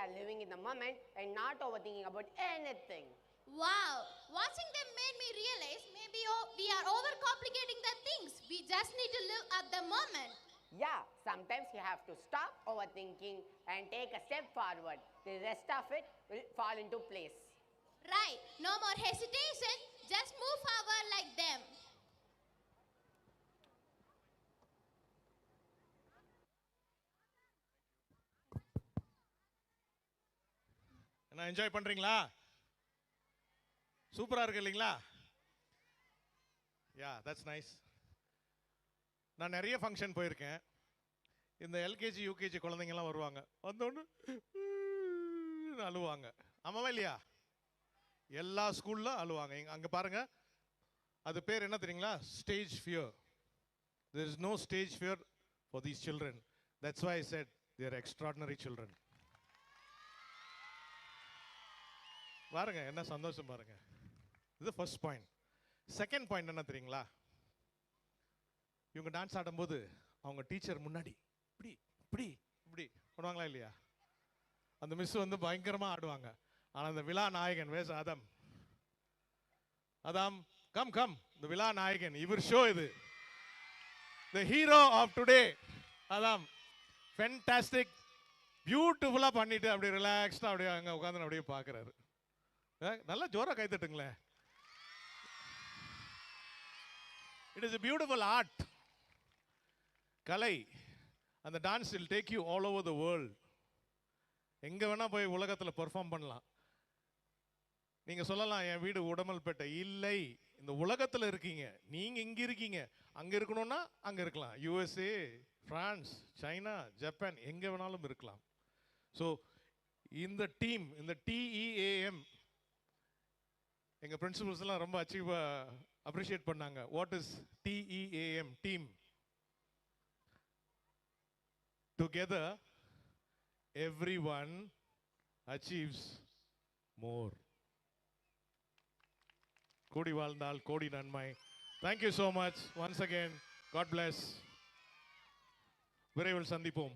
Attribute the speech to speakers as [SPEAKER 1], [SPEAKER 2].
[SPEAKER 1] are living in the moment and not overthinking about anything.
[SPEAKER 2] Wow, watching them made me realize maybe we are overcomplicating the things. We just need to live at the moment.
[SPEAKER 1] Yeah, sometimes you have to stop overthinking and take a step forward. The rest of it will fall into place.
[SPEAKER 2] Right, no more hesitation, just move forward like them.
[SPEAKER 3] என்ன enjoy பண்றீங்களா? சூப்பரா இருக்கு இல்லைங்களா? Yeah that's nice. நான் நிறைய function போயிருக்கேன். இந்த LKG UKG குழந்தைங்கலாம் வருவாங்க, வந்தோன்னு அழுவாங்க. ஆமாவா இல்லையா? எல்லா ஸ்கூல்ல அழுவாங்க. அங்க பாருங்க, அது பேர் என்ன தெரியுங்களா? Stage fear. There is no stage fear for these children. That's why I said they are extraordinary children. பாருங்க என்ன சந்தோஷம் பாருங்க. இது ஃபர்ஸ்ட் பாயிண்ட். செகண்ட் பாயிண்ட் என்ன தெரியுங்களா? இவங்க டான்ஸ் ஆடும்போது அவங்க டீச்சர் முன்னாடி இப்படி இப்படி இப்படி பண்ணுவாங்களா இல்லையா? அந்த மிஸ் வந்து பயங்கரமா ஆடுவாங்க. ஆனால் அந்த விழா நாயகன் வேஸ் ஆதம், அதாம் கம் கம், இந்த விழா நாயகன் இவர் ஷோ இது. The hero of today. அதாம் ஃபேண்டாஸ்டிக் பியூட்டிஃபுல்லா பண்ணிட்டு அப்படியே ரிலாக்ஸ்டா அப்படியே அங்க உட்கார்ந்து அப்படியே பார்க்கறாரு. நல்லா ஜோரா கை தட்டுங்களேன். It is a beautiful art. கலை. அந்த dance will take you all over the world. எங்க வேணா போய் உலகத்துல பெர்ஃபார்ம் பண்ணலாம். நீங்க சொல்லலாம் என் வீடு உடமல்பேட்டை. இல்லை, இந்த உலகத்துல இருக்கீங்க. நீங்க இங்க இருக்கீங்க. அங்க இருக்கணும்னா அங்க இருக்கலாம். யுஎஸ்ஏ, பிரான்ஸ், சைனா, ஜப்பான், எங்க வேணாலும் இருக்கலாம். ஸோ இந்த டீம், இந்த TEAM, எங்க பிரின்சிபல்ஸ் எல்லாம் ரொம்ப அப்ரிஷியேட் பண்ணாங்க. What is TEAM? Team. Together everyone achieves more. கோடி வாழ்ந்தால் கோடி நன்மை. Thank you so much once again. God bless. விரைவில் சந்திப்போம்.